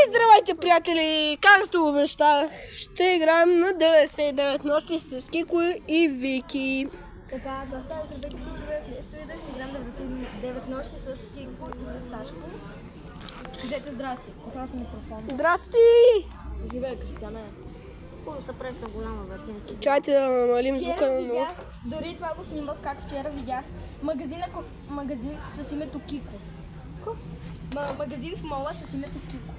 Здравейте, приятели! Както обещах, ще играем на 99 нощи с Кико и Вики. Така, доста здравейте, пичове. В днешното видео ще играем 99 нощи с Кико и с Сашко. Кажете здрасти, пусна си микрофон. Здрасти! Живее, Кристияна. Хубаво се прави на голяма вратина си. Чайте да намалим звука Вчера на видях, дори това го снимах, как вчера видях магазин с името Кико. Магазин в мола с името Кико.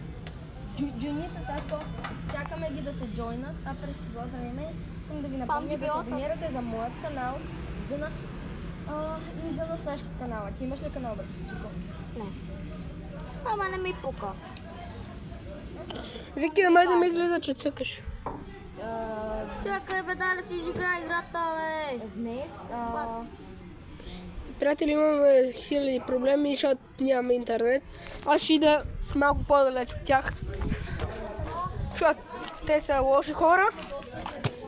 Джуни с Сашко, чакаме ги да се джойнат, а през това време искам да ви напомня да се абонирате за моят канал и за на Сашко канала. Ти имаш ли канал, бе, Кико? Не. Ама не ми пука. Вики, на мен да ми излиза, че цъкаш. Чакай, бе, да си изигра играта, бе. Днес Приятели, имаме силни проблеми, защото нямаме интернет. Аз ще ида малко по-далеч от тях. Защото те са лоши хора.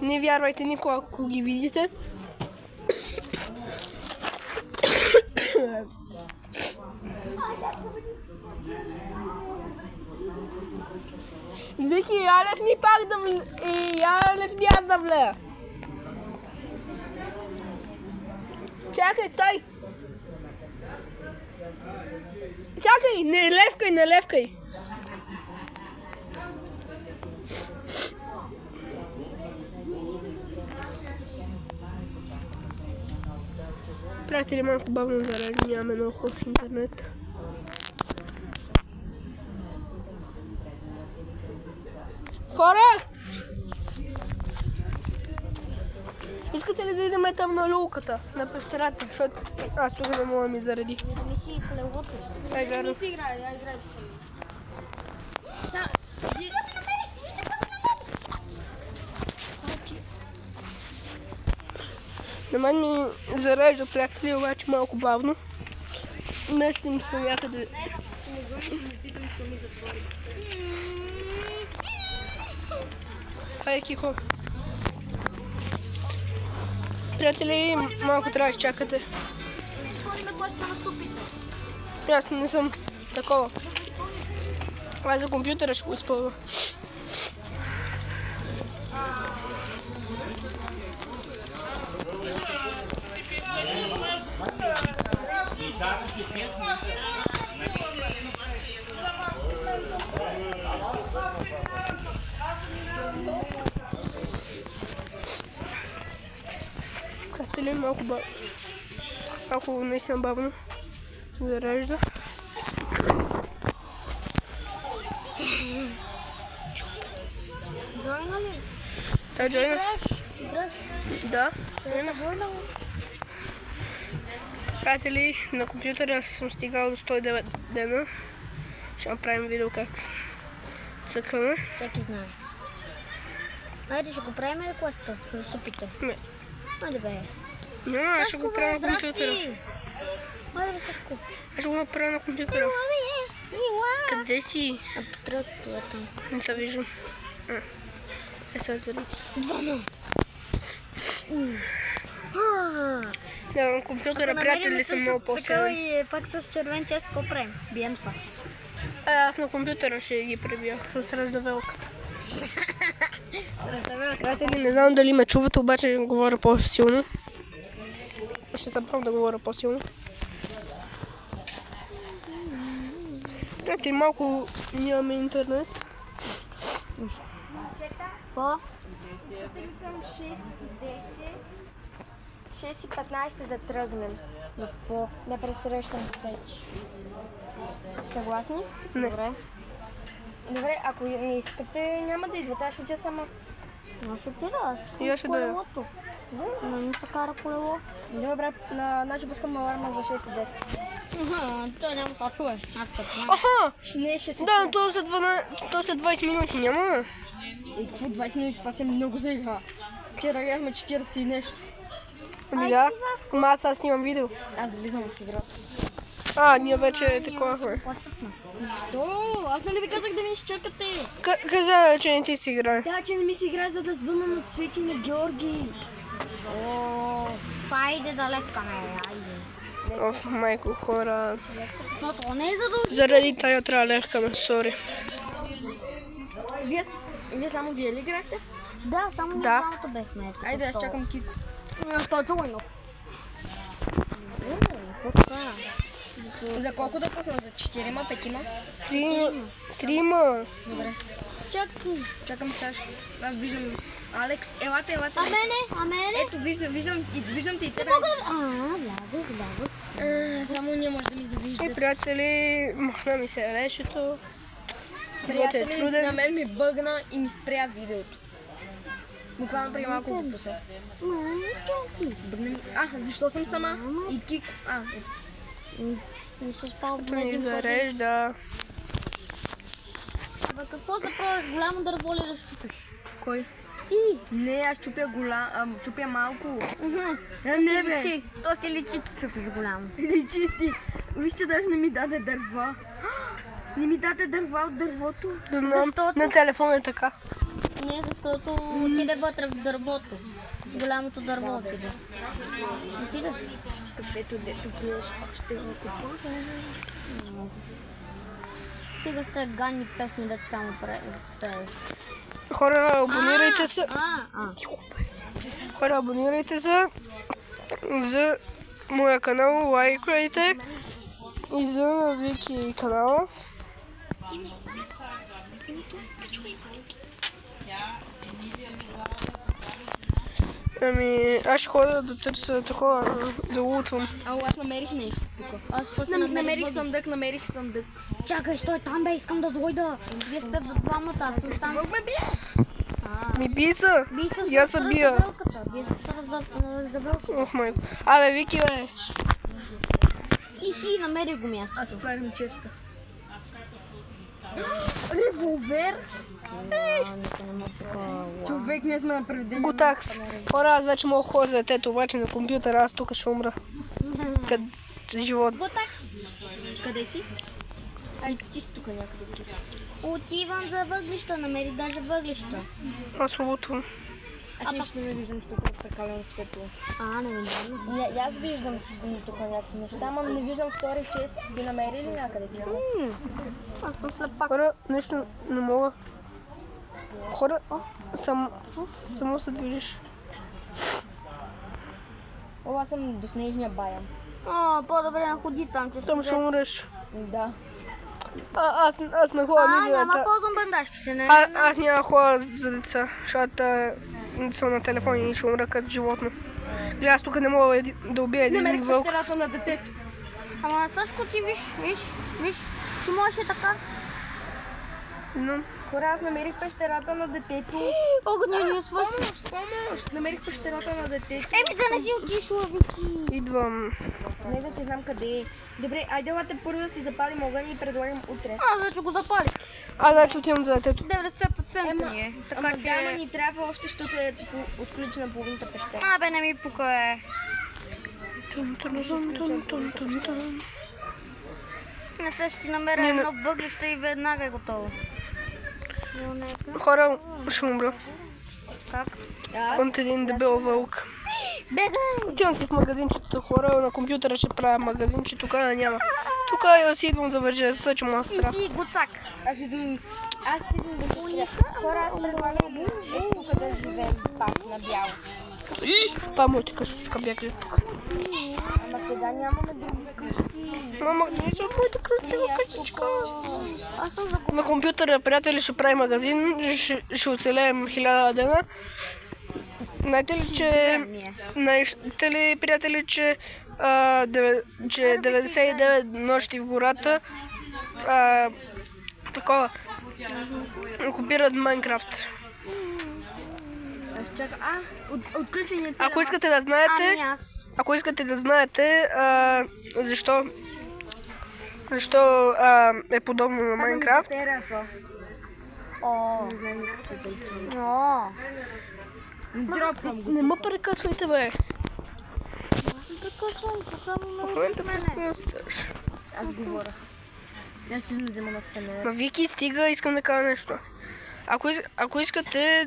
Не вярвайте никога, ако ги видите. Вики, Алев ни пак да влезе. И Алев ни аз да влея. Чакай, стой! Чакай, не левкай! Приятели, малко бавно зарежда, нямаме много хубав интернет. Хора! Искате ли да идем там на люлката, на пещерата, защото аз тук не мога да ми зареди. Ми си плевото. не си играе, я играйте сами. На мен ми зарежда, приятели, обаче малко бавно. Местим се някъде. Хайде, Кико. Приятели, малко трябва да чакате. Изходиме коста на супите. Аз не съм такова. Аз за компютъра ще го изпълва. Приятели, малко бавно. Малко наистина бавно зарежда. Джойна ли? Да, джойна. Играш? Да. Приятели, на компютъра съм стигал до 109 дена. Ще направим видео как цъкаме. Всеки знае. Айде, ще го правим ли коста за супите? Не. Айде, бе. Няма, аз ще го правя на компютъра. Айде, бе, Сашко. Аз ще го направя на компютъра. Къде си? А по тръпто е там. Не се виждам. Сега заради. Да, на компютъра, приятели, съм много по-силен. Пак с червен чест, какво правим? Бием се. Аз на компютъра ще ги пребия с раздавелката. Приятели, не знам дали ме чувате, обаче говоря по-силно. Ще запомня да говоря по-силно. Приятели, малко нямаме интернет. Какво? Към 6 и 10, 6 и 15 да тръгнем. На какво? Да пресрещам свечи. Съгласни? Не. Добре, ако не искате, няма да идвате, аз ще отида сама. Но ще отида. И аз ще да я. Но не се кара колело. Добре, значи пускам аларма за 6 и 10. Той няма да чуе. Аз като знам. Аха! Не, ще се Да, то след 20 минути няма. И какво 20 минути, това се много за игра. Вчера гледахме 40 и нещо. Ами да, ама аз снимам видео. Аз влизам в играта. Ние вече таковахме. Защо? Аз нали ви казах да ми изчакате? Каза, че не ти си играе. Да, че не ми се играе, за да звъна на Цвети и на Георги. Айде да лепкаме, айде. Оф, майко, хора. Но то не е задължително. Заради тая трябва да лехкаме, сори. Вие само вие ли играхте? Да, само ние Да. двамата бехме. Ето, Айде, аз то. чакам Кико. Той чувайно. Какво стана? За колко да пусна? За 4-ма, 5-ма? Трима. Добре. Чакай. Чакам Сашко. Аз виждам Алекс. Елате. А мене? Ето, виждам те и тебе. Влязох. Само не може да ми И завиждат. приятели, махна ми се решето. Живот е Приятели, на труден. мен ми бъгна и ми спря видеото. Буквално преди малко го пуснах. Бъгна ми. Защо съм сама? И Кико. Ето. Не се спал Като ни зарежда. Какво заправиш? Голямо дърво ли да щупиш? Кой? Ти. Не, аз чупя малко. Не бе. То си личи, че чупиш голямо. Личи си. Вижте, даже не ми даде дърва. Не ми даде дърва от дървото. Знам, Защото- на телефона е така. Не, защото отиде вътре в дървото. Голямото дърво отиде. Отиде. Кафето, дето пиеш, още го купувам. Сега сте ганни песни, да само пееш. Хора, абонирайте се. А. Хора, абонирайте се за моя канал, лайкайте и за Вики канала. Ами, аз ще ходя да търся такова, да лутвам. Аз намерих нещо тук. Аз после Намерих съндък. Чакай, стой там бе, искам да дойда. Вие сте за двамата, аз съм там. Бог ме бие. Ми бица! Бий се И аз се бия. раздавелката. Бий се раздавелката. Ох, майко. Абе, Вики, бе! И намери го място. Аз отварям честа. Револвер? Човек, ние сме на привидение. Готакс. Хора, аз вече мога да ходя за детето, обаче на компютъра аз тук ще умра. Къде живот. Готакс. Къде си? Ай, ти си тук някъде. Отивам за въглища, намери даже въглища. Аз лутвам. Аз нищо не виждам, защото е прекалено светло. Не виждам. И аз виждам тук някакви неща, ама не виждам втори чест. Ви намерили някъде? Аз съм слепак. Хора, нещо не мога. Хора, само се движиш. О, аз съм до снежния баян. По-добре не ходи там, че Там ще умреш. Да. Аз не ходя ни за няма деца. ползвам бандажките, не? Аз няма ходя за деца, защото съм на телефони и ще умра като животно. Гледай, аз тук не мога да убия един Намерих вълк. пещерата на детето. Ама Сашко, ти виж, ти можеш така. Но, Хора, аз намерих пещерата на детето. Огъня ни свърши. Помощ! Намерих пещерата на детето. Да не си отишла, Вики. идвам. Не вече знам къде е. Добре, айде лате първо да си запалим огън и предлагам утре. Аз вече го запалих. Аз вече отивам за детето. 90% ни е. Ама Така да, ама че... ни трябва още, защото е отключена половината пещера. Бе, не ми пука е. Не се ще намеря едно въглище и веднага е готово. Хора, ще умра. Как? От един дебел вълк. Бегай! Отивам си в магазинчето, хора, на компютъра ще правя магазинче, тук няма. Тук я си идвам за вечерта, че му аз страх. И гоцак. Аз идвам да се хора, аз предлагам тук да живеем пак на бяло. Това е моята къщичка, бях ли тук. Ама сега нямаме други къщи. Мама, не са моята къщичка. Аз съм за На компютъра, приятели, ще прави магазин, ще оцелеем 1000 дена. Знаете ли, приятели, че 99 нощи в гората такова копират Майнкрафт. Аз чакам. Отключение цена. Ако искате да знаете защо е подобно на Майнкрафт, Дропвам го. не ме прекъсвайте, бе. В момента прекъсваш. Аз говоря. Аз си взема на фенера. Ма Вики, стига, искам да кажа нещо. Ако искате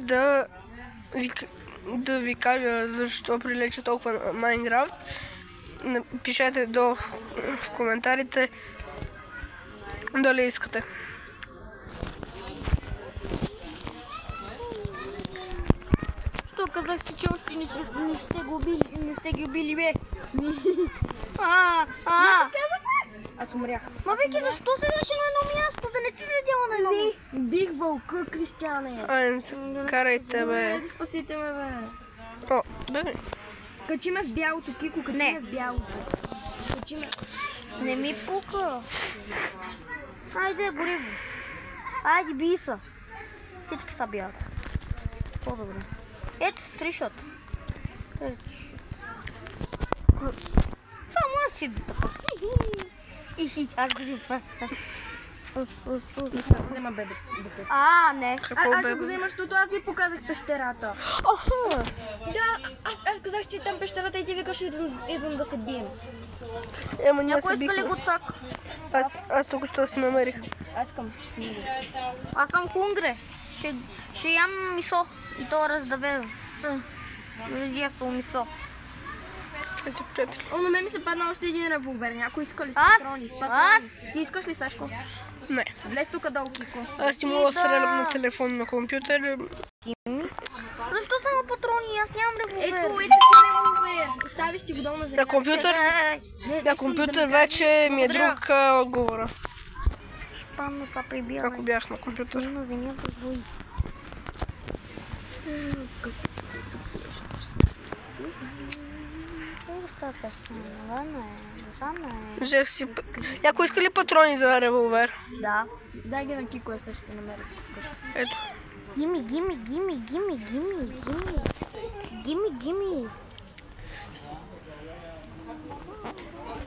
да ви кажа защо прилича толкова на Майнкрафт, напишете в коментарите дали искате. Що казахте, че още не сте го убили, не сте ги убили, бе? Аз умрях. Ма Вики, защо седиш на едно място, да не си седяла на едно място? Бих вълка, Кристияне. Ай, карайте, бе. Спасите ме, бе. О, бе. Качи ме в бялото, Кико, качи Не. ме в бялото. Качи ме. Не ми пука. Айде, гори го. Айде, бий са. Всички са бялата. По-добре. Ето, 3 шота. Само аз си така. Аз го взимам. Взема бебе. Не. Аз ще го взема, защото аз ви показах пещерата. Да, аз казах, че там пещерата и ти викаш, идвам да се бием. Ема ние Някой се иска ли бихме. го цак? Аз тук що си намерих. Аз искам смили. Аз съм хунгре. Ще ям мисо и то раздавено. Ясно мисо. Ето, приятели. О, на мен ми се падна още един револвер. Някой иска ли с Аз? патрони? С Аз? патрони. Ти искаш ли, Сашко? Не. Влез тук долу, Кико. Аз ти мога да стрелям на телефон, на компютър. Защо само патрони? Аз нямам револвер. Ето ти револвер. Поставиш ти го долу на земята. На компютър, Не, на компютър вече ми е друг отговора. Памно това прибира. Ако бях на компютър. На земята бои. Взех си... Някой иска ли патрони за револвер? Да. Дай ги на Кико, я също ще намеря. Ето. Гими.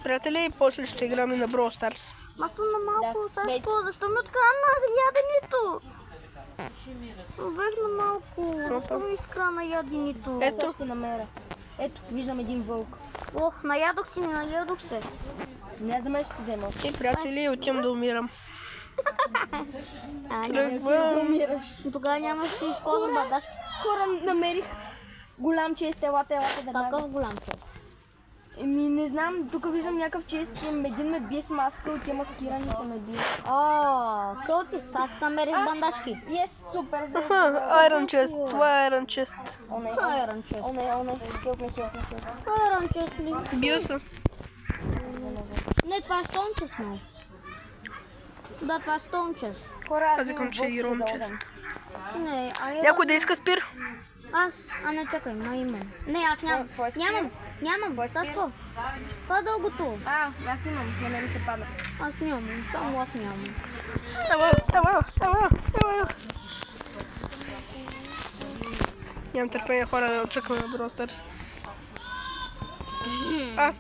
Приятели, после ще играме на Brawl Stars. Масло на малко, Да, Сашко, свети. защо ми открадна яденито? Бех на малко, защо ми изкрана яденито? Ето. Ето ще намеря. Ето, виждам един вълк. Ох, наядох се. Не, за мен ще си взема. И приятели, отивам да умирам. Да умираш. Тогава нямаш да си използвам бадашките. Хора, намерих голям чест. Елата веднага. Какъв голям чест. Еми, не знам, тук виждам някакъв чест. Един ме бие с маска, от тия маскираните ме бие. Кълтист, аз намерих бандажки. Yes, супер. Iron Chest, това е Iron Chest. Айрон чест. Айрон чест ли? Бил съм. Не, това е стоун чест, не. Да, това е стоун чест. Хора, Аз викам, че е Iron Chest. Не, Някой да иска спир? не чакай, имам. Не, аз нямам. Нямам, Сашко. Това е дългото. Аз имам, на мен ми се пада. Аз нямам, само аз нямам. Ево. Нямам търпение, хора, да отсъквам на Brawl Stars. Аз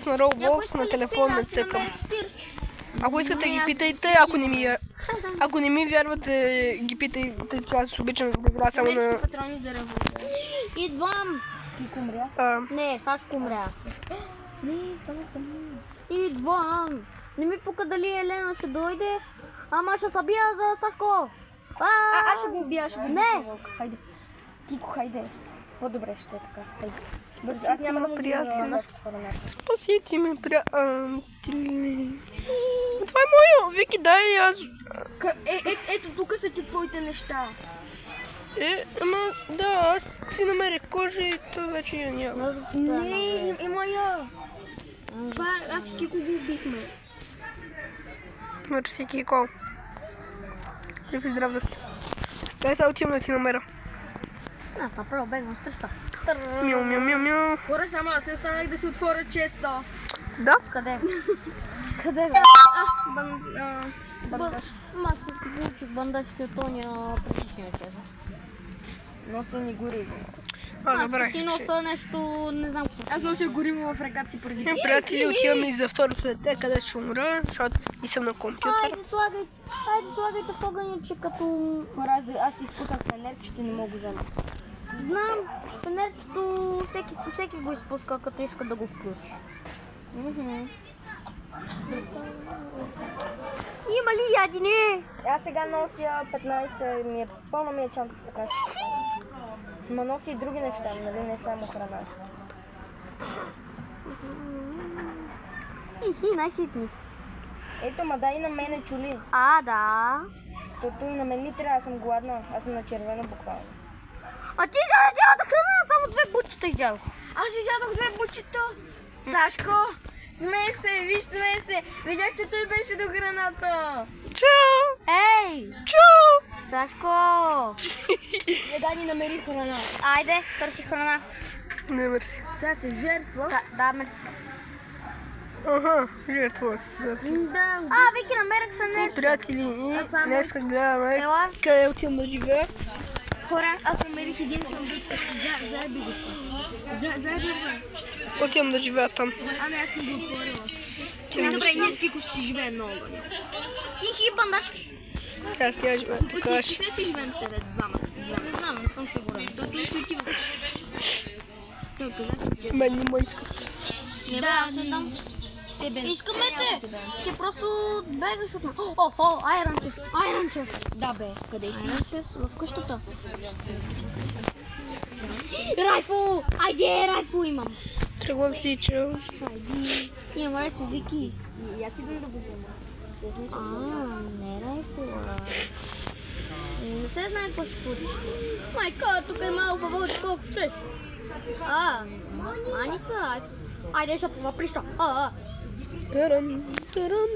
на Roblox на телефон не цъкам. Ако искате ги питайте, ако не ми вярвате, ги питайте, че аз обичам да игра само на... Патрони за револвер. Идвам. Ти умря? Не, Сашко умря. Не, стана тъмно. Идвам. Не ми пука дали Елена ще дойде. Ама ще събия за Сашко. Аз ще го убия, Не. Хайде. Кико, хайде. По-добре ще е така. Хайде. Бързо, аз няма да му приятели. приятели. Спасите ме, приятели. Това е моя. Вики, дай аз... Ето тук са ти твоите неща. Ама да, аз си намерих кожа и то вече я няма. Не, има я. Това аз и Кико го убихме. Мерси, Кико. Жив и здрав да си. Дай сега отивам да си намеря. Направо бегвам с 300. Мяу. Хора, само аз не станах да си отворя честа. Да? Къде? Къде бе? Бандаж. Масно си получих бандажки от ония предишния чест. Носи ни гориво. Добре. Ти носа нещо, не знам какво. Аз нося гориво в ръката си преди. Приятели, отиваме и за второто дете, къде ще умра, защото и съм на компютър. Айде слагайте в огъниче като... Хора, аз си изпуснах фенерчето и не мога да взема. Знам, фенерчето всеки го изпуска, като иска да го включи. Има ли ядене? Аз сега нося 15, пълна ми е чантата така. Ма носи и други неща, нали, не само храна. Най-ситни. Ето, ма дай и на мене чули. Да. Защото и на мен ми трябва, аз съм гладна, аз съм на червено буквално. А ти изяде цялата храна, само 2 бутчета изядох. Аз изядох 2 бутчета. Сашко, смей се, виж, смей се. Видях, че той беше до храната. Чао! Ей! Чао! Сашко! Не дай ни намери храна. Айде, търси храна. Не, мерси. Тя се жертва. Да, мерси. Аха, жертва се. Да. Вики, намерих фенер. Приятели, и днес гледаме Ела. къде отивам да живея. Хора, аз намерих един сундук. Заеби го това. Заеби го. Отивам да живея там. Не, аз съм го отворила. Отивам да Добре, ние с Кико ще живеем много. И бандажки. Аз няма живея тук. Ти ще не си живеем с тебе двама. Не знам, не съм сигурен. Той си отива. Той каза, че Мен не ме искаш. Не, аз не дам. тебе. Искаме те! Ти просто бегаш от нас. О, Iron Chest. Iron Chest. Да бе, къде си? Iron Chest в къщата. Райфо! Айде, райфо имам. Тръгвам си, чао. Айде. Имам райфо, Вики. И аз идвам да го взема. Не райфо, не се знае какво ще получиш. Майка, тук е малко повече, колко щеш. Мани са. Айде, защото заприща. Таран, таран,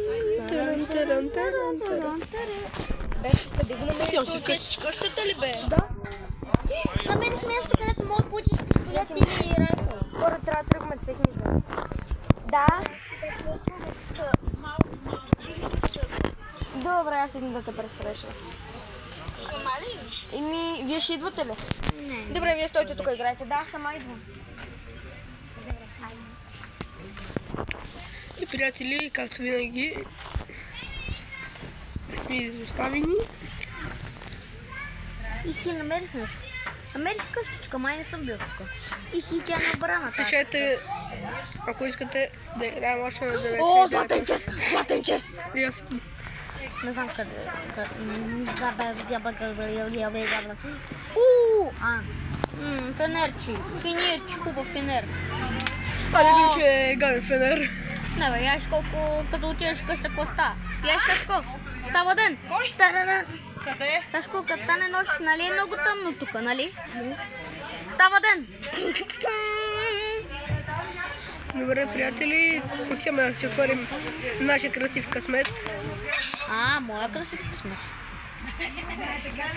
таран, таран, таран, таран. Къде го намерих? Сям си вкъщи. Къщата ли бе? Да. Намерих място, където мога да получиш пистолет или райфъл. Хора, трябва да тръгваме цветни звезди. Да. Добре, аз идвам да те пресреща. Вие ще идвате ли? Не. Добре, вие стойте тук, играйте. Да, сама идвам. И приятели, както винаги, сме изоставени. И намерих нещо. Намерих къщичка, май не съм бил тук. И тя не обрана. Пишете, ако искате да играем още на 9. О, златен чест! Златен чест! И аз Не знам къде. Фенерчи. Фенерчи, хубав фенер. видим, че е гаден фенер. Не бе, яш колко, като отидеш в къща, какво става? Яш, Сашко, става ден. Та-да-да. Къде? Сашко, като стане нощ, нали е много тъмно тук, нали? Става ден. Добре, приятели, отиваме да си отворим нашия красив късмет. Моя красив късмет.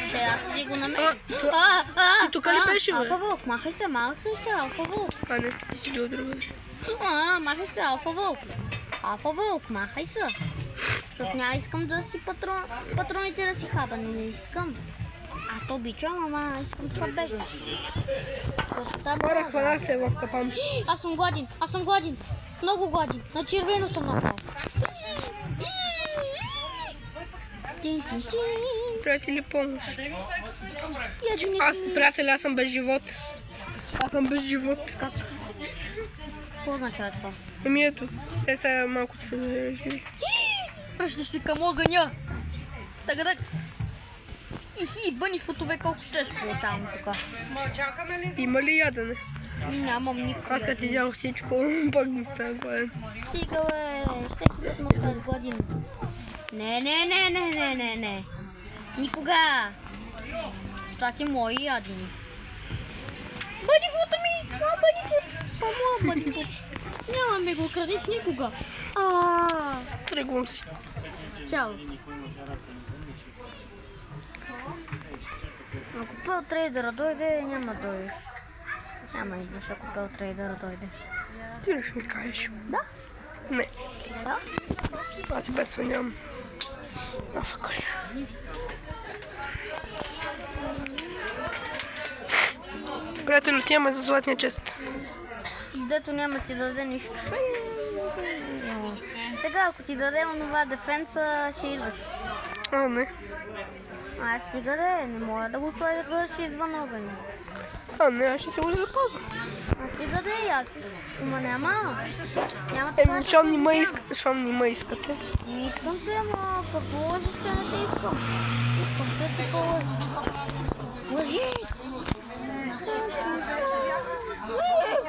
Ще аз си го намеря. Ти тук ли беше, бе? Алфа Вълк, махай се, Алфа Вълк. Не, ти си бил друга. Махай се, Алфа Вълк. Алфа Вълк, махай се. Защото няма искам да си патроните да си хаба, не искам. Аз то обичам, ама искам да се бегам. Хора, хвана се в капан. Аз съм гладен, много гладен. На червено съм направил. Приятели, помощ. Приятели, аз съм без живот. Аз съм без живот. Как? Какво означава това? Ето, те са малко се живи. Пръща си към огъня. Така. Бъни футове колко ще получавам тук. Има ли ядене? Нямам никога. Аз като изядох всичко, пак ми става гладен. Стига бе, всеки път му става гладен. Не. Никога. Това си мои ядени. Бъни фута ми! Моя бъни фут. Няма ми го крадеш никога. Тръгвам си. Чао. Ако Пел Трейдъра дойде, няма да дойдеш. Няма идваш, ако Пел Трейдъра дойде. Ти ли ще ми кажеш? Да? Не. Да? Аз ти без това нямам. Факър. Приятели, отиваме за златния чест. Дето няма ти даде нищо. Сега, ако ти даде онова дефенса, ще идваш. Не. Аз стига не мога да го слагаш извън огъня. Не, аз ще се го запазя. Стига аз ама няма. Щом не ме искате. Не искам те, ама какво лъжи, че не те искам? Искам те ти по-лъжи. Лъжи!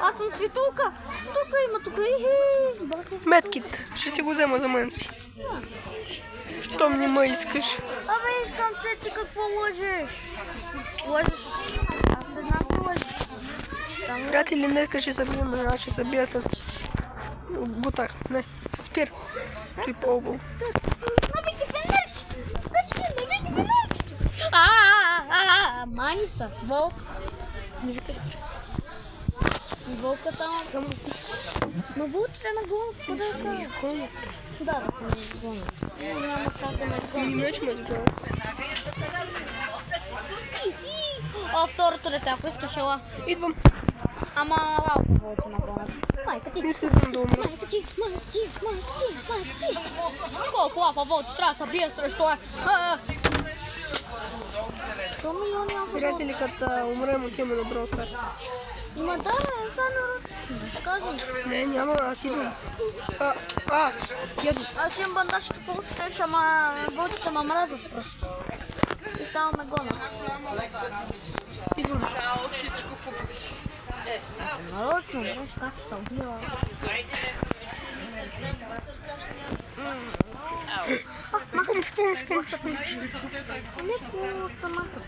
Аз съм светулка. Тук има, тук Медкит. Ще си го взема за мен си. Щом не ме искаш. Искам те ти какво лъжиш? Лъжиш. Аз те знам. Приятели, днес ще се бием, ще се бия с бутах, не, с пир. Той по-обул. Набики фенерчето! Защо набики фенерчето? Мани са, вълк. Не викаш. И вълка само. Но вълците ме гонят по дъка. Да, ме гонят. Няма как да ме гонят. Иначе ме сгонят. О, второто дете, ако искаш ела. Идвам. Ама малко вълци ме гонят. Майка ти. Не следвам да умра. Майка ти. Колко лапа вълци трябва да се бие срещу това. 100 милиони лапа вълци. Приятели, като умрем, отиваме на Brawl Stars. Ма да, сега кажи. Не, няма, аз идвам. Еду. Аз имам бандажки по-щеч, ама вълците ме мразят просто. И само ме гонят. Идвам. Нарочно, виж как ще убила. Помощ. Леко самата.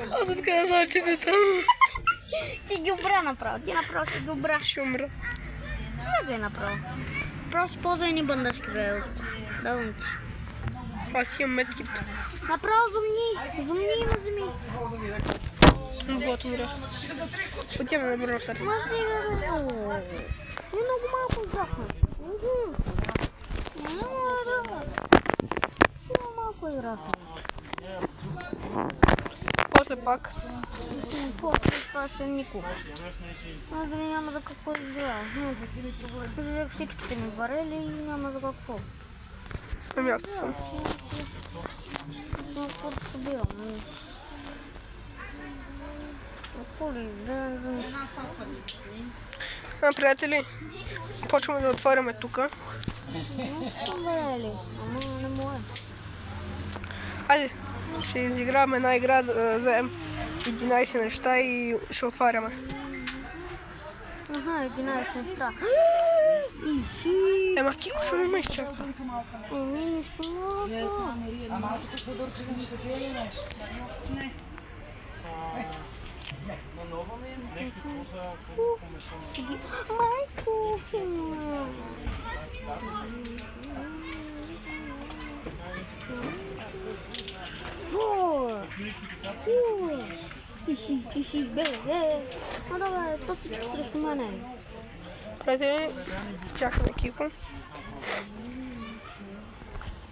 Аз откъде знам, че си там. Си добра направо, ти направо си добра. Ще умра. Не го е направо. Просто ползвай ни бандажки, бе. Давам ти. Аз имам медкит. Направо зумни и ме зуми. Вот умра. Отиваме на Brawl Stars. Ма сега да. И много малко играхме. Много малко играхме. После пак. После това ще никога. Аз дали няма за какво играя. Взех всичките ми варели и няма за какво. На място съм. Какво да се бивам? Какво ли? Да не за нищо. Приятели, почваме да отваряме тука. Варели, ама не може. Хайде, ще изиграваме една игра, вземем 11 неща и ще отваряме. Не знаю, 11 неща. Ема, Кико, що не ме изчака? Еми, нищо малко. Майко, Ихи, бе. А давай, то всички срещу мене. Приятели, чакаме Кико.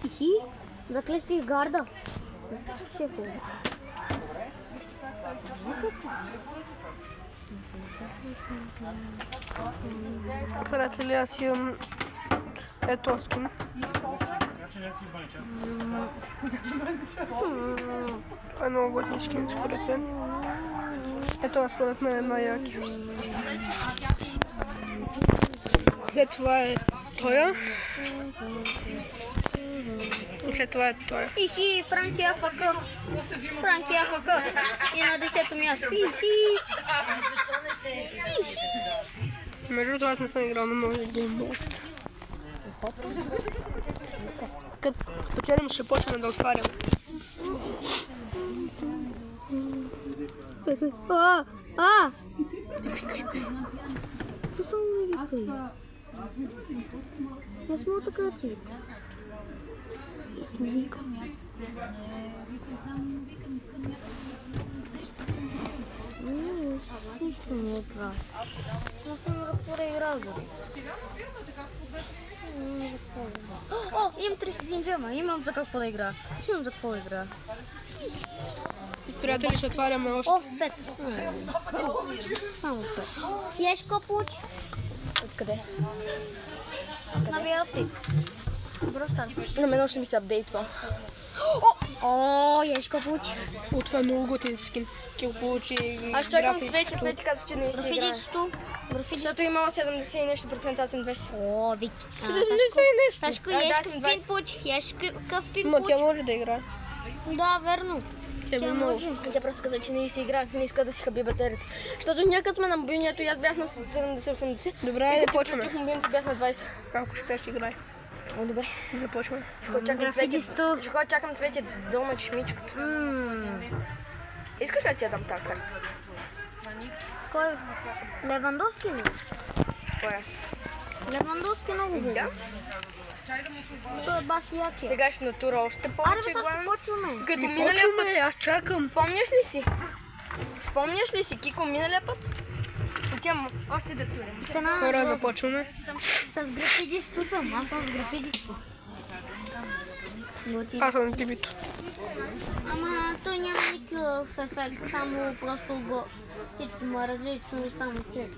Ихи, заклещи гарда. Да се е хубаво. Приятели, аз имам ето скин. Това е много готин скин, според мен. Ето според мен е най-яки. След това е тоя. И след това е тоя. Ихи, Франки АФК. И на 10-то място. Ихи. Между другото, аз не съм играл на новия геймбот. Като спечелим, ще почнем да отварям. Какво съм не викай? Аз мога така да ти викам. Аз не викам. Нищо не го правя. Аз не мога да игра, бе. О, имам 31 джема. Имам за какво да игра. Имам за какво да игра. Приятели, ще отваряме още. О, 5. Само 5. Ешко получи. Откъде? Новия аптек. Бростарс. На мен още ми се апдейтва. О, Ешко получи. От това е много готин скин. Кил получи Аз чакам график. Цвети каза, че не си играе. Графидисто. Защото имала 70 и нещо процента, аз съм 200. О, Вики. 70 и нещо. Сашко, Да, Ешко съм пин 20. получих. Ешко пин Ма тя получих. може да играе. Да, верно. Тя би много. Тя просто каза, че не си играе, не иска да си хаби батерията. Защото ние като сме на мобилнието и аз бях на 70-80. Добре, и айде като почваме. включих мобилното бях на 20. Ако ще играе. О, добре. Започваме. Ще ходя чакам Цвети. Графидисто. Ще ходя чакам Цвети долу на чешмичката. Искаш ли да ти я дам тази карта? Кой? Левандовски ли? Кой е? Левандовски много хубаво. Да. Той е баси якия. Сега ще натура още Аре, повече бе, също главенец. почваме. Като миналия път. Почваме, аз чакам. Спомняш ли си, Кико, миналия път? Отивам още да турим. Стена Хора, започваме. с графидисто съм. Аз съм с графидисто. Аз съм с бибито. Ама той няма никакъв ефект, само просто го... Всичко му е различно, само че...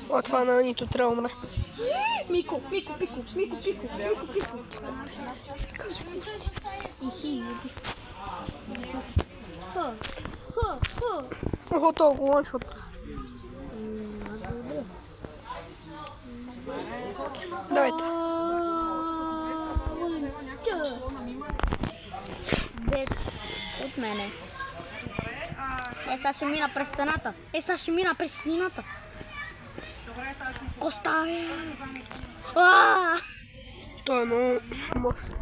От това на нито трябва да умре. Мико. Ихи. Охо, толкова лъншот. Давайте. Бед от мене. Сега ще мина през стената. Сега ще мина през стената. Коста, бе! Той е много мощен.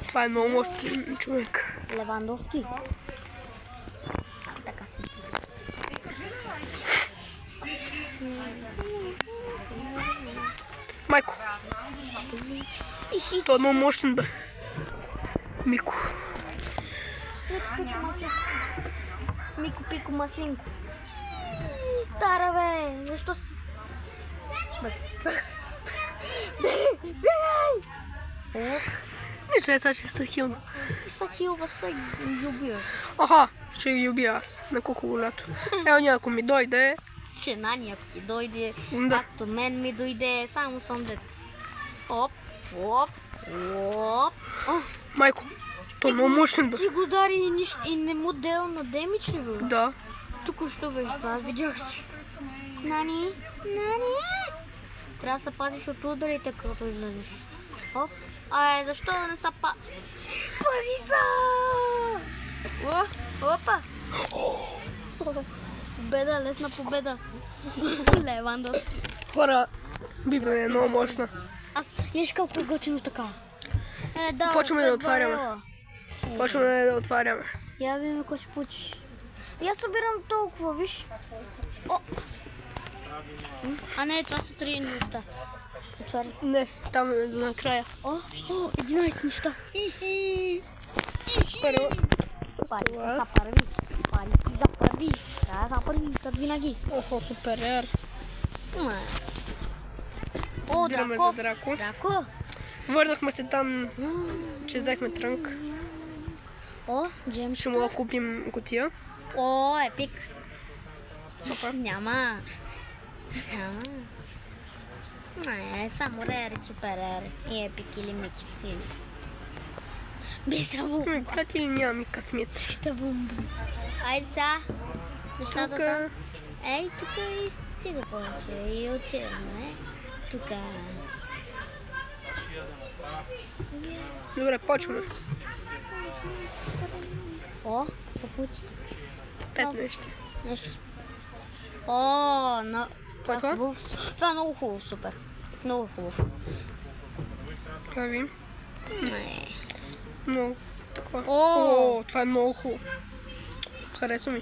Това е много мощен човек. Левандовски. Така си. Майко. Той е много мощен, бе. Мико. Мико, пико, маслинко. Тара, бе! Защо си... Бегай! Нищо, сега ще се хилна. И са хилва се юбил. Аха, ще ги убия аз на куколято. Ево някой ми дойде. Жена ни, ако ти дойде, Да. както мен ми дойде, само съм дет. Оп, оп, оп. Майко, той е много мощен, бе. Ти го дари и не му дел на демидж ли, бе? Да. Току-що беше това, аз видях също. Нани? Трябва да се пазиш от ударите, като излезеш. Оп. Защо да не са Пази са! Опа! Победа, лесна победа. Левандовски. Хора, Библия е много мощна. Аз еш колко е готино така. Да. Почваме да отваряме. Почваме да отваряме. Я видим какво ще получиш. И аз събирам толкова, виж. О! А не, това са 3 неща. Отваря. Не, там е до накрая. 11 неща. Ихи! Първо. Пари за първи. Пари за първи. Да, за първи, като винаги. Охо, супер. О, Избираме Драко. за Драко. Драко. Върнахме се там, че взехме трънк. О, Джеймс. Ще му да купим кутия. О, епик. Няма. Не, само рери, супер рери. И епик или мики. Бисабу. Брат или нямаме късмет? Бисабум. Айде сега. Нещата Тук. там. Ей, тук и стига повече. И отиваме. Тук. Добре, почваме. О, попути. 5 неща. Нещо. О, Това е това? Това е много хубаво, супер. Много хубаво. Правим. Не. Много. Такова. О! О, това е много хубаво. Харесва ми.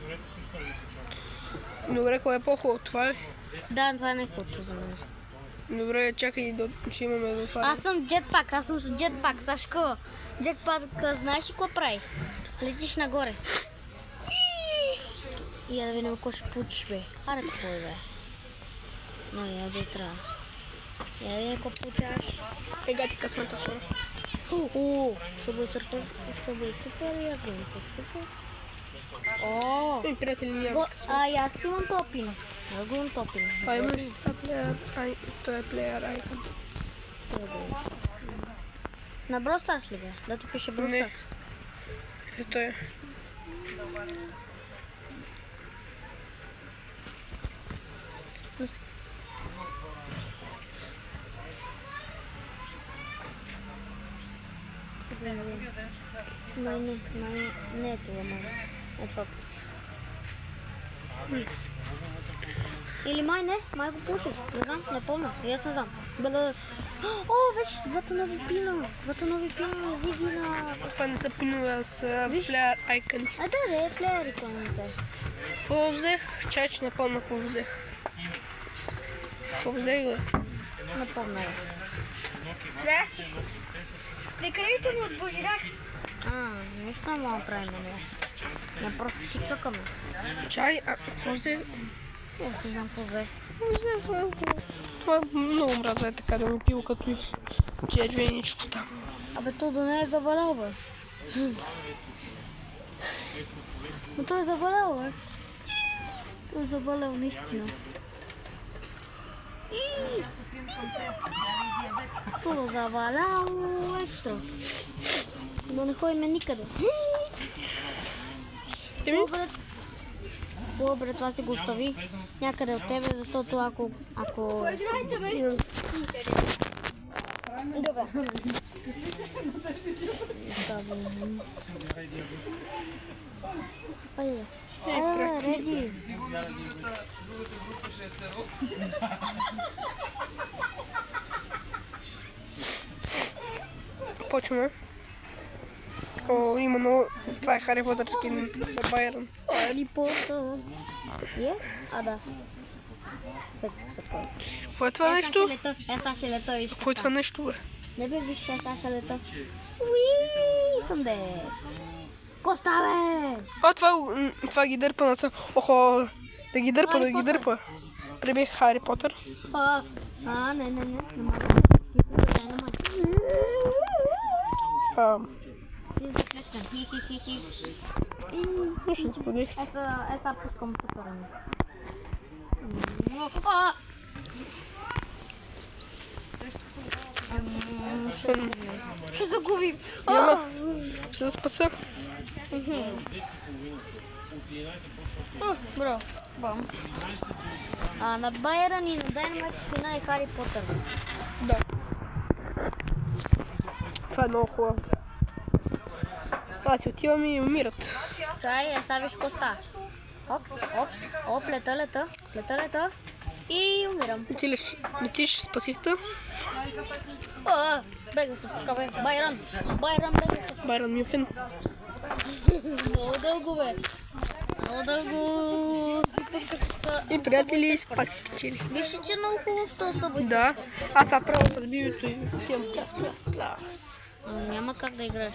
Добре, кое е по-хубаво? Това е? Да, това е най-хубавото за мен. Добре, чакай, че имаме да отваряме. Аз съм джетпак, аз съм с джетпак, Сашко. Джетпак, знаеш ли какво прави? Летиш нагоре. И я да видим какво ще получиш, бе. Аре, какво е, бе? Но я да трябва. Я да видим какво получаваш. Ега ти късмета, хора. О, събой супер, събой супер, я гледам супер. О, Ей, приятели, няма късмет. и аз имам топина. Аз го имам топина. А имаш това плеер, той е плеер айкон. На Brawl Stars ли бе? Да ти пише Brawl Не. Stars. Ето е. Не е това, май. Е това. Или май го получих. Не знам, не помня. И аз не знам. О, виж, двата нови пина на Зиги на... Това не са пинове, са плеер айкъни. Да, плеер иконите. Какво взех? Чай, че не помня какво взех. Какво взех, бе? Не помня. Здрасти. Прекарайте му от Божидар. Нищо не мога да правим, не просто си цъкаме. Чай, какво взех? Не знам какво взех. Това много мраза е така да ми пил като червеничко там. Абе, то да не е завалял, бе. Но той е завалял, бе. Той е завалял, наистина. Суло завалял екстра. Но не ходиме никъде. Добре, това си го остави някъде от тебе, защото ако... Знаете ме? Добре. Айде, реди. Почваме. О, именно това е Хари Потър скин на Байрон. Хари Потър. Да. Какво е това нещо? Сега ще лета и Какво е това нещо, бе? Не бе, виж, сега ще лета. Уиii, съм деш. Коста, бе! Това ги дърпа на съм. Охо, да ги дърпа. Прибех Хари Потър. Не мога. Нищо сподих. Сега пускам супера ми. Ще загубим. Ще да спаса. Браво. На Байрон и на Дайнамайт скина е Хари Потър. Да. Това е много хубаво. Си отиваме и умират. Чай, сега виж коста. Оп, лета. И умирам. Ти летиш, спасихте. Бега се тука, бе. Байрон, бега се. Байрон Мюнхен. Много дълго, бе. И приятели, пак си спечели. Вижте, че много хубаво този събой. Да. Аз това право съдбивито и отивам пляс. Няма как да играеш.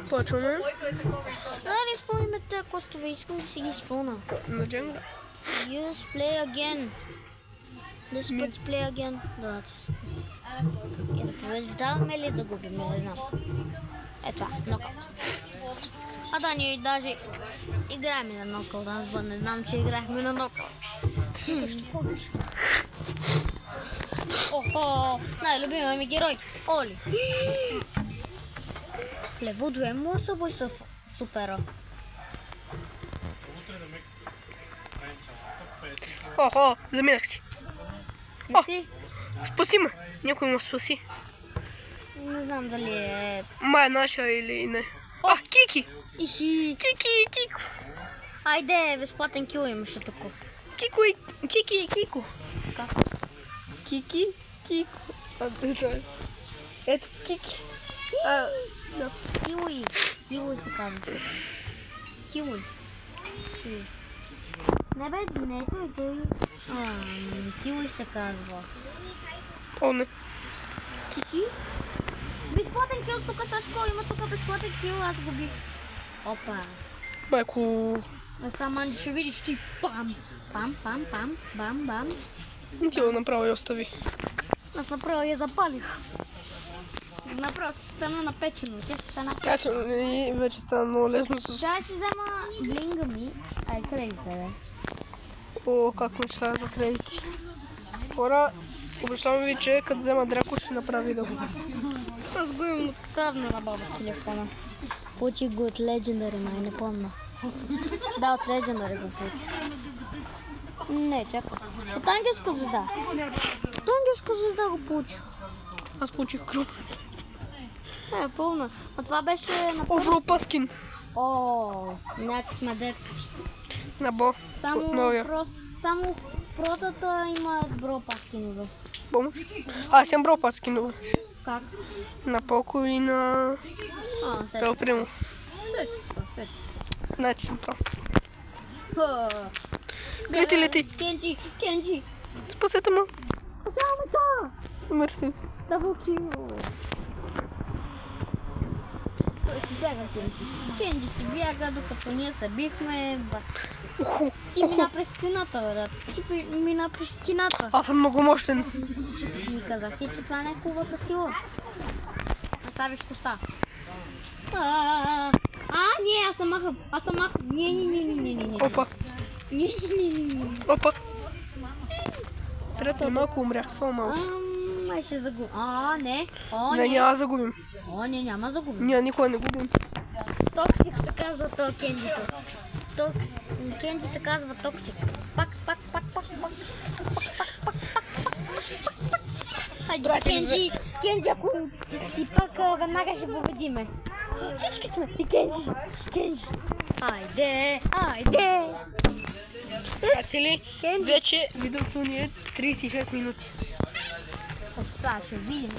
Почваме. Да не изпълним тези костове, искам да си ги изпълна. На Дженга. Use play again. Let's play again. Да, да побеждаваме или да губим, не знам. Това, нокаут. Да, ние даже играем на нокаут, аз не знам, че играхме на нокаут. Охо, най-любимия ми герой, Оли. Леводве му събой са супера. Охо, заминах си. Спаси ме. Някой ме спаси. Не знам дали е... Май наша или не. Кики! Кико! Айде, безплатен кил имаше тук. Кико и Кико. Как? Кико. Ето, Кики. Да. Килуи се казва. Килуи. Не бе, не е той. Килуи се казва. О, не. Кики? Безплатен кил тук, Сашко, има тук безплатен кил, аз го бих. Опа. Майко. Само Анди ще видиш ти. Пам. Бам. Ти го направо и остави. Аз направо я запалих. Направо се стана напечено. Тя се стана... Качо, и вече стана много лесно с... Ще си взема блинга ми. Кредите, бе. О, как мечтая за кредити. Хора, обещавам ви, че като взема Драко ще направи видео. Аз го имам отдавна на баба телефона. Получих го от Legendary, май не помня. Да, от Legendary го получих. Не, чакай. От Ангелска звезда. От Ангелска звезда го получих. Аз получих кръв. Е, пълна. А това беше на Европа скин. О, значи сме детки. На Бо. Само, Новия. само протата има бропа скинове. Помощ. Аз съм Бропа скинове. Как? На Поко и на Ел Примо. Сет. Значи съм прав. Лети. Лети. Кенджи. Спасете ме. Спасяваме това. Мерси. Дабл кил. Той си бяга, Кенджи си бяга, докато ние се бихме. Ти мина през стената, брат. Ти мина през стената. Аз съм много мощен. Ми казах ти, че това не е хубавата сила. Насавиш коста. Не, аз съм махам. Не. Опа. Не. Опа. Приятели, малко умрях, само малко. Май ще загубим. Не. Не, няма да загубим. Не, няма загубим. Ние никога не губим. Токсик се казва то кенджито. Кенджи се казва токсик. Пак. Хайде, Кенджи, ако и пак веднага ще победиме. Всички сме. И Кенджи. Айде. Приятели, вече видеото ни е 36 минути. Сега ще видим.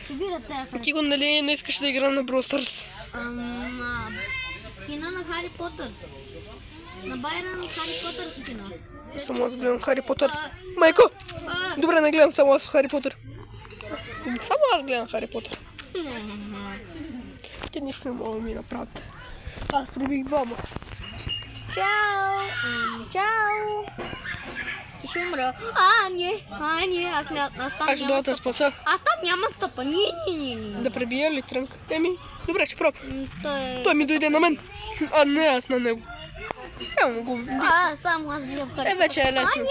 Ще видите. Ти го нали не искаш да играем на Brawl Stars? Скина на Хари Потър. На Байрон Хари Потър скина. Само аз гледам Хари Потър. Майко! Добре, не гледам само аз Хари Потър. Само аз гледам Хари Потър. Те нищо не могат да ми направят. Аз пробих двама. Чао! Ти ще умра. Не, аз там Аз ще дойда да спаса. Аз там няма стъпа. Не. Да пребия ли трънк? Добре, ще пробвам. Той... Той ми дойде на мен. А не аз на него. Няма го. Само аз гледам Хари Потър. Вече е лесно.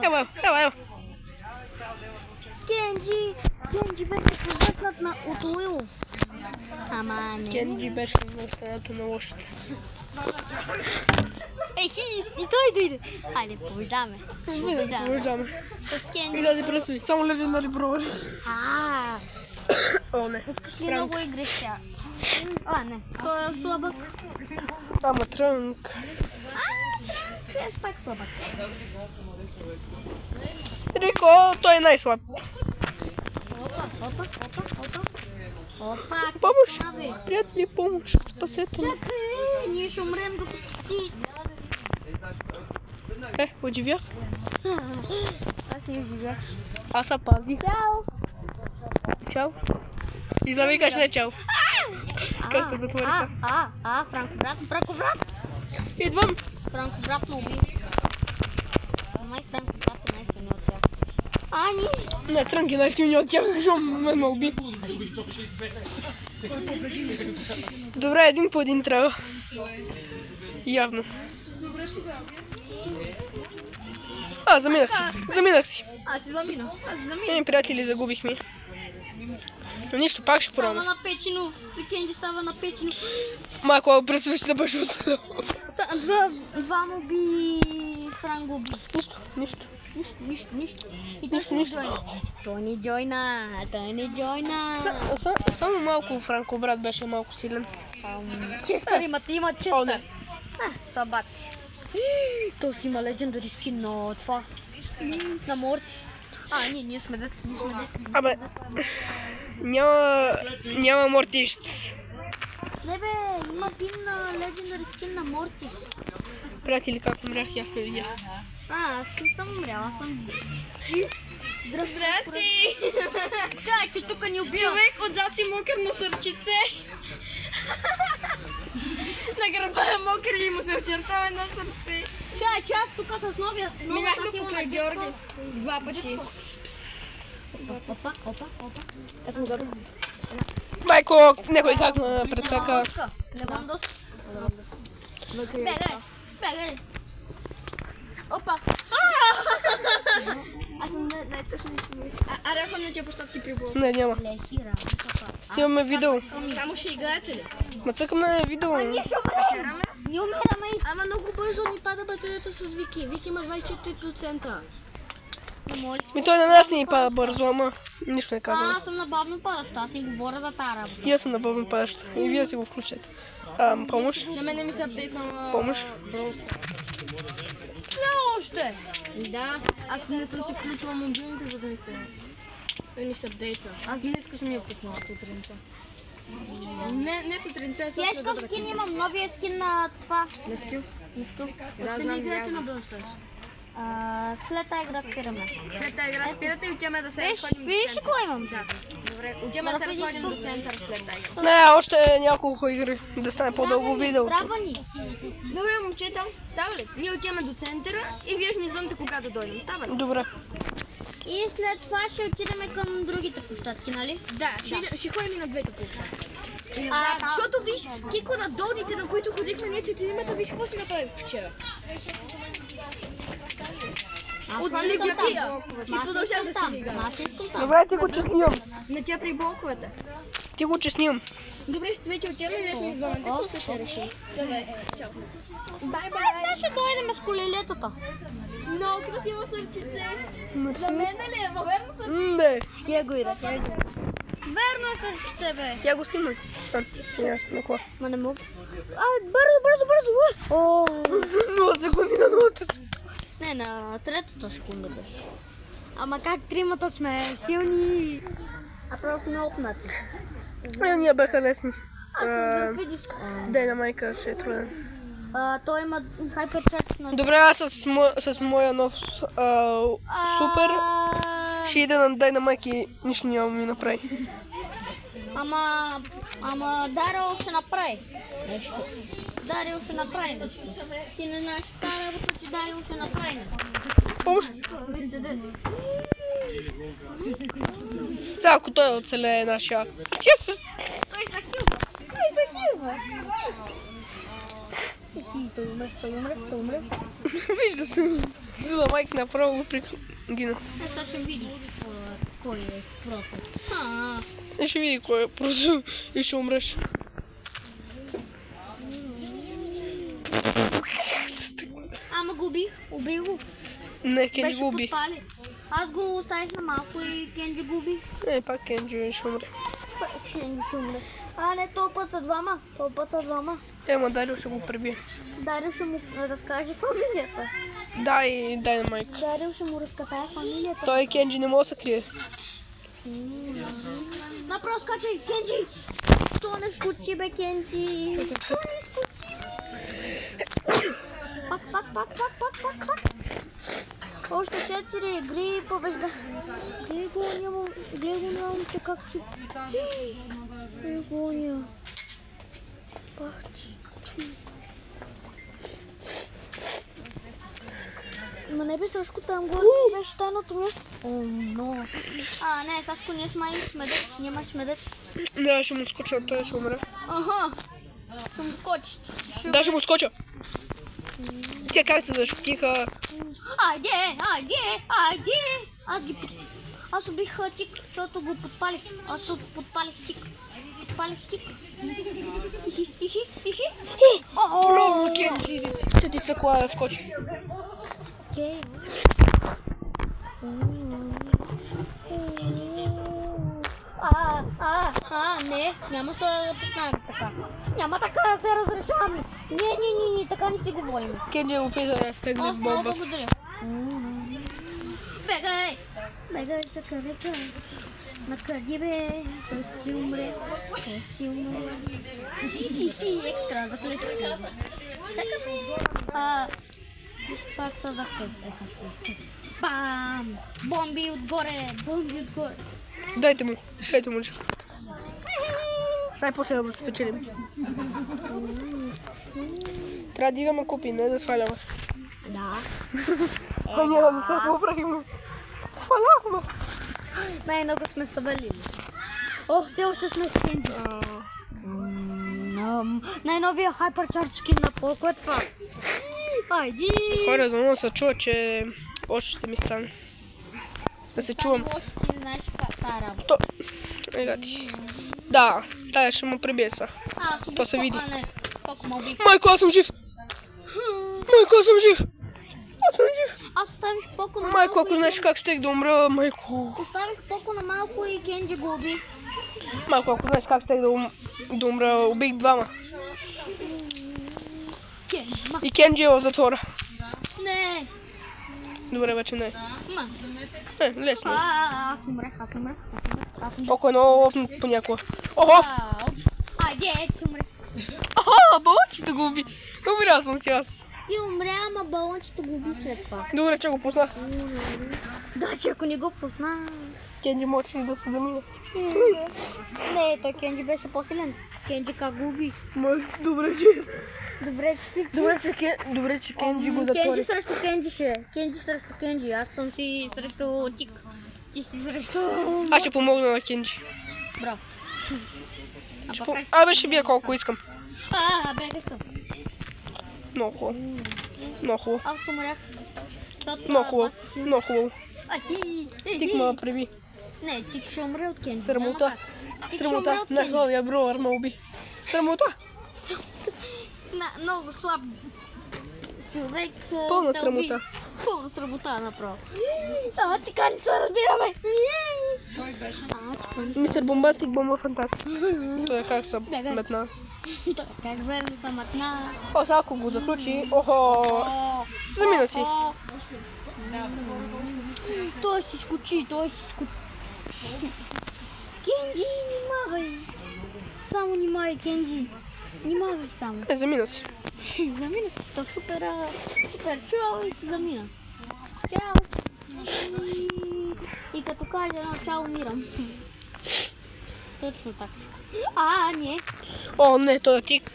Ева. Кенджи беше повеснат от Уил. Ама не. Кенджи беше на стената на лошата. И той дойде. Хайде, побеждаме. Побеждаме. С Кенджи. Излезе предстои. Само Legendary Brawler. О, не. Искаш ли много игри сега? Не. Той е слабък. Ама трънк. Ти е пак слабък. Рико, той е най-слаб. Опа. Помощ! Приятели, помощ! Спасете ме! Чакай, ние ще умрем докато ти. Оживях. Аз не оживях. Аз се пазих. Чао. И завикаш не чао. Как те затвориха? Франко брат. Идвам. Франко брат ме уби. Май Франко брат е най-силният от тях. Не, Трънк е най-силният от тях, защото мен ме уби. Добре, един по един трябва. Явно. Заминах си. Аз си замина. Приятели, загубихме. Но нищо, пак ще пробвам. Става напечено. Кенджи става напечено. Малко, представи си да бъдеш оцелял. Два му би Франк уби. Нищо. И той не джойна. Само малко Франко брат беше малко силен. Честър има честър. О, не. Слабаци. То си има легендари скин на това. На Мортис. Ние сме деца. Абе, няма Мортис. Не бе, има пин на легендари скин на Мортис. Приятели, как умрях, аз не видях. Аз не съм умрял, аз съм жив. Здрасти! Чай, че тук ни убива. Човек отзад си мокър на сърчице. На гърба е мокър и му се очертава едно сърце. Чай, аз тук с новата Минахме сила покрай на Георги. Два пъти. Опа. Аз съм готов. Майко, някой как ме прецака. Левандовски. Бегай. Опа. Аз съм най-тъжни. Рефа не ти е площадки прибол. Не, няма. Лехира. Снимаме видео. Само ще играете ли? Ма цъкаме видео. Ние умираме. Ама много бързо ни пада батерията с Вики. Вики има 24%. Не може. Ми той на нас не пада бързо, ама нищо не казвам. Аз съм на бавно падащо, аз не говоря за тази работа. И аз съм на бавно падащ. И вие си го включете. Помощ? На мен не ми се апдейтнала. Помощ? Все още. Да, аз не съм си включила мобилните, за да ми се апдейтва. Аз днеска съм я пуснала сутринта. Не сутринта, а Знаеш какъв скин имам? Новия скин на това. Не спил? Нищо. Да, Ще знам, ни играете вярно. на Бънстърс. След тази игра спираме. След тази игра спирате и отиваме да се Виж, ходим до виж центъра. какво имам? Добре, отиваме да се Мора, разходим видиш до центъра след тази игра. Не, още няколко игри. Да стане по-дълго видео. Трябва ни. Добре, момчета, става ли? Ние отиваме до центъра и вие ще ни звънете кога да дойдем. Става ли? Добре. И след това ще отидем към другите площадки, нали? Да, ще ходим и на двете площадки. Да. Защото виж, Кико на долните, на които ходихме ние четиримата, виж какво си направих вчера. Отвали ги тия и продължавам да си играя. Аз не искам там. Добре, ти го че снимам. На тя при блоковете. Ти го че снимам. Добре, с Цвети отиваме и ще ни звънете. После ще решим. Добре, чао. Бай, бай. Сега ще дойдем с колелетата. Много красиво сърчице. За мен ли е? Верно сърчице. Не. Я го ида, Верно е сърчице, бе. Тя го снимай. Там, че нямаш на кола. Ма не мога. Бързо. О, 0 секунди на нулата. не, на третата секунда беше. Ама как тримата сме силни, а просто не опнати. Ние бяха лесни. Аз съм видиш. Дайнамайка ще е труден. Той има хайперчарж на... Добре, аз с моя нов супер ще иде на Дайнамайк и нищо няма ми направи. Ама Дарил ще направи нещо. Дарил ще направи нещо. Ти не знаеш тази работа, че Дарил ще направи нещо. Помощ? Сега ако той оцелее нашия... Той се хилва. Той умре. Вижда се. Дайнамайк направо го пригина. Сега ще види кой е просто. И ще види кой е просто и ще умреш. Ама го убих го. Не, Кенджи Беше го уби. подпали. Аз го оставих на малко и Кенджи го убих. Не, пак Кенджи ще умре. Кенджи ще умре. Не, този път са двама. Ема Дарил ще го пребие. Дарил ще му разкаже фамилията. Да, и Дайнамайк. Дарил ще му разкатае фамилията. Той Кенджи не може да се крие. Направо скачай, Кенджи! То не скочи, бе, Кенджи! То не скочи! Пак. Още 4 игри побежда. Гледай го, момче, как че... Гледай го, ня. Пах ти. Ма не бе, Сашко, там горе беше тайното място. О, но. Не, Сашко, ние сме смедец. Няма смедец. Да, ще му скоча, той ще умре. Аха. Ще му скочиш. Да, ще му скоча. Тя как се защитиха? Айде! Аз убих Тик, защото го подпалих. Аз подпалих Тик. Ихи. Браво, Кенджи! Седи се кола да скочи. Окей. Не, няма да поставим така. Няма така да се разрешаваме. Не, така не си говорим. Кенджи опита да стегне Много бомба. благодаря. Бегай, закарека. Накъде бе? Да си умре. Екстра, да влезем. Чакаме. Пак са захват. Бам! Бомби отгоре. Дайте му. Най-после да спечелим. Трябва да имаме купи, не да сваляме. Да. Няма да се го правим. Сваляхме. Най-много сме събелили. Все още сме с Кенджи. Най-новия хайперчарж скин на колко е това? Айди! Хора, да се чува, че още ще ми стане. Да се чувам. Ти не знаеш каква е тази работа. Ега ти. Да, тая ще му пребеса. То се види. Майко, аз съм жив! Аз оставих Поко на Майко, малко ако знаеш как ще да умра, майко. Оставих Поко на малко и Кенджи го уби. Майко, ако знаеш как ще да умра, убих двама. И Кенджи е в затвора. Не. Добре, вече не. Ма. Лесно. Аз умрях. Поко е много опнат понякога. Охо! Айде, си умре. Балончето го уби. Умрял съм си аз. Ти умря, ама балончето го уби след това. Добре, че го познах. Да, че ако не го позна... Кенджи може да се замине. Не, той Кенджи беше по-силен. Кенджи как го уби? Добре, че... Добре, че Кенджи го затвори. Кенджи срещу Кенджи ще. Кенджи срещу Кенджи. Аз съм си срещу Тик. Ти си срещу... Аз ще помогна на Кенджи. Браво. Абе, ще бия колко искам. Бега съм. Много хубаво. Много хубаво. Аз умрях. Много хубаво. Много хубаво. Тик ме преби. Не, Тик ще умре от Кенджи. Срамота. Срамота. На слабия броер ме уби. Срамота. Много слаб човек. Пълна срамота. Пълна срамота направо. Така не се разбираме. Мистер Бомбастик, Бомба Фантастик. Той е как се метна. Той как верно се метна. О, сега ако го заключи, охо, замина си. Той си скочи. Кенджи, внимавай. Само внимавай, Кенджи. Внимавай само. Замина си. Замина си със супер чао и си замина. Чао. И като кажа едно чао, умирам. Точно така. Не. О, не, той е Тик.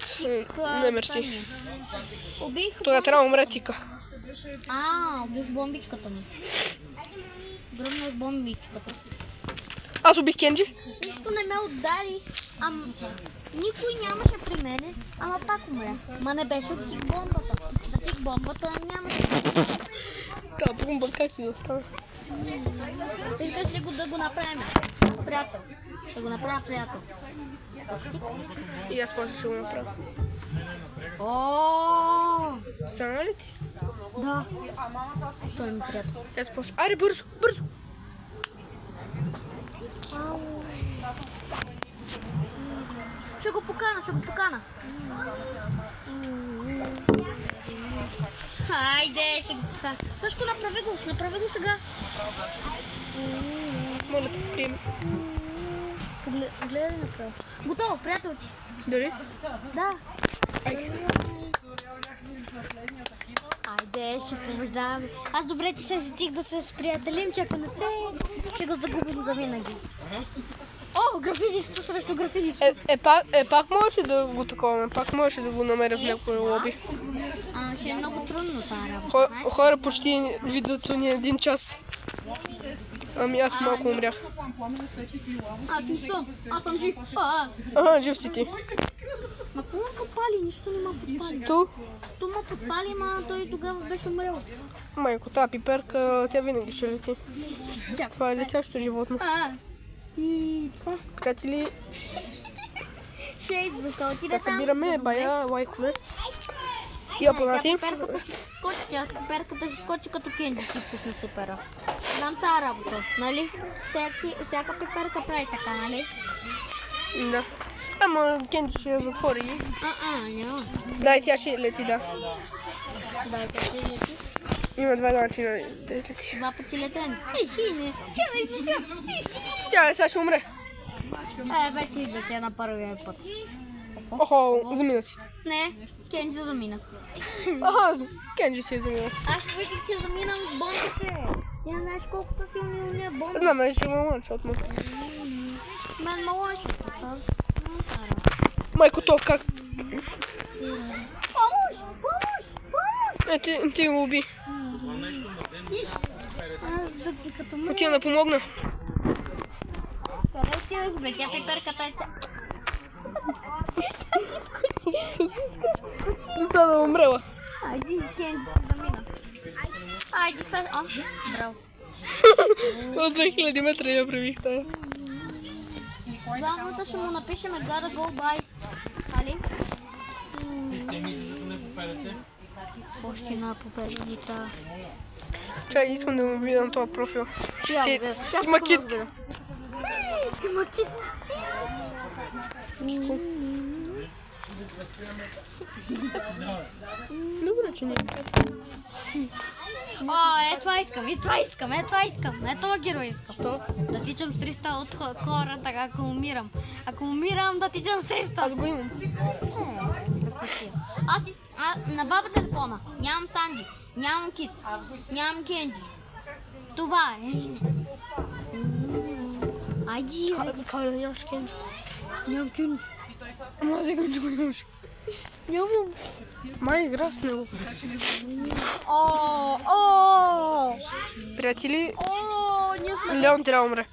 Не, мерси. Убих... Той трябва да умре Тика. Убих бомбичката ми. Гръмнах бомбичката. Аз убих Кенджи. Нищо не ме удари. Никой нямаше при мене, ама пак умря. Ма не беше от Тик бомбата. За Тик бомбата нямаше. Та бомба как си настана? Искаш ли да го направим? Приятел. Да го направя приятел. И аз после ще го направя. Стана ли ти? Да. Той ми приятел. Аз после. Аре, бързо, бързо. Ще го покана. Хайде, ще го покана. Също направи го сега. Моля те, приеми. Гледай направо. Готово, приятел ти. Дали? Да. Айде. Айде, ще побеждаваме. Аз добре, че се сетих да се сприятелим, че ако не се, ще го загубим за винаги. Графидисто срещу графидисто. Пак можеше да го таковаме, пак можеше да го намеря в някой лоби. Ще е много трудно тази работа. Хора, почти видеото ни е 1 час. Ами аз малко умрях. Аз не съм. Аз съм жив. Жив си ти. Ма какво ме подпали? Нищо не ме подпали. Сто ме подпали, ма той тогава беше умрел. Майко, тази пиперка, тя винаги ще лети. Това е летящо животно. И това? Приятели, Шейд, защо отиде да там? събираме бая лайкове. И абонати. Пиперката ще скочи като Кенджи си пусне супера. Знам тази работа, нали? Всяка пиперка прави така, нали? Да. Ама Кенджи ще я затвори. Няма. Да, и тя ще лети, да. Да, тя ще лети. Има два начина да лети. Два пъти летен. Тя сега ще умре. Вече излетя на първия път. Охо, замина си. Не, Кенджи замина. Кенджи си е замина. Аз виждах, че заминам с бомбите. Тя знаеш колко са силни уния бомби. Знам, ще има лънчот му. Мен малъж. Майко, то как? Помощ! Ти го уби. Отива да помогна. Къде отиваш, бе? Тя пиперката е... За да умрела. Айде, Кенджи се замина. Айде сега... Браво. От 2000 метра я правих тая. Двамата ще му напишеме gotta go by. Али? Още една победа ни трябва. Чай, искам да му видам този профил. Я Ти- бе, има кит. Има кит. Добре, че не. О, това искам, това искам. Това герой искам. Що? Да тичам с 300 от хората, ако умирам. Ако умирам, да тичам с 300. Аз го имам. На баба телефона. Нямам Санди, нямам Кит, нямам Кенджи. Това е. Айди, Как да нямаш Кенджи? нямам Кенджи. Ама аз викам, че го нямаш. Нямам. Май игра с него. О, Приятели, ние сме. Леон трябва да умре.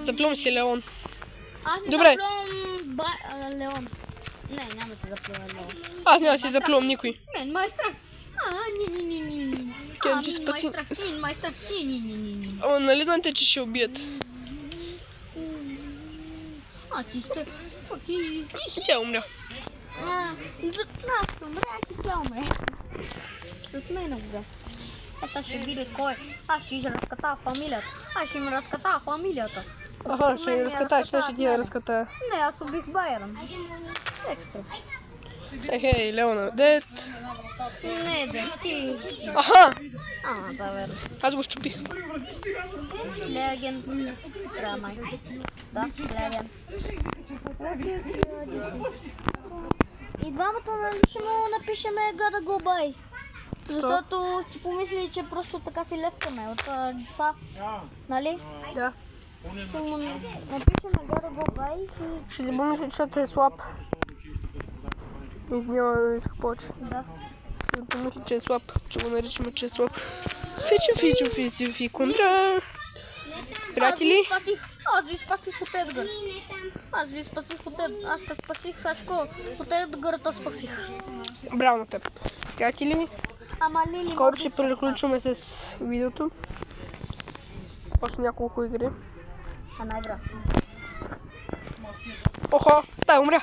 Заплювам си Леон. Аз си Добре. заплювам Леон. Не, няма да заплювам Леон. Аз няма да си заплювам никой. Мен, майстра. Не. Кенджи, спаси. Майстра. Не. Ама нали знаете, че ще убият? Сестра. Окей. Тя умря. Аз умря, си тя умре. С мен умря. Сега ще видя кой. Аз ще разкатая фамилията. Аз ще им разкатая фамилията. Аха, ще я разкатаеш, ще ти я разкатая. Не, аз убих Байерън. Екстра. Ехей, Леона, дед. Не, да, ти. Аха! Да, верно. Аз го щупих. Леген. Рамай. Да, Леген. И двамата нали ще му напишеме Gotta Go Bye. Защото си помисли, че просто така си левкаме от това. Нали? Да. Ще му напишеме Gotta Go Bye и... Ще ти помисля, защото е слаб. И няма да иска повече. Да. Ще помисля, че е слаб. Че го наричаме, че е слаб. Фичо, контра. Приятели, Аз ви спасих от Едгар. Аз те спасих, Сашко. От Едгар те спасих. браво на теб. Приятели, Ама Лили... скоро ще приключваме с видеото. Още няколко игри. Една игра. Охо, тая умря.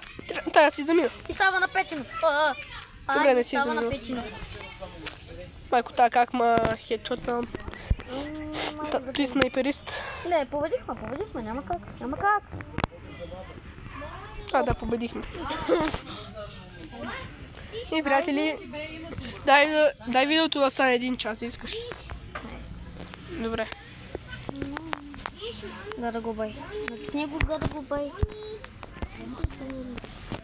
Тая си замина. И става напечено. Добре, не си става заминал. напечено. Майко, тая как ма хедшотна. Той снайперист. Не, победихме, няма как. Да, победихме. И, приятели, дай видеото да стане 1 час, искаш. Добре. Gotta Go Bye. Натисни го Gotta Go Bye.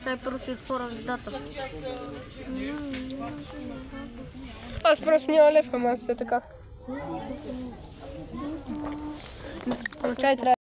Сега първо си отворя видата. Аз просто няма левка, ама аз е така. Но чай трябва.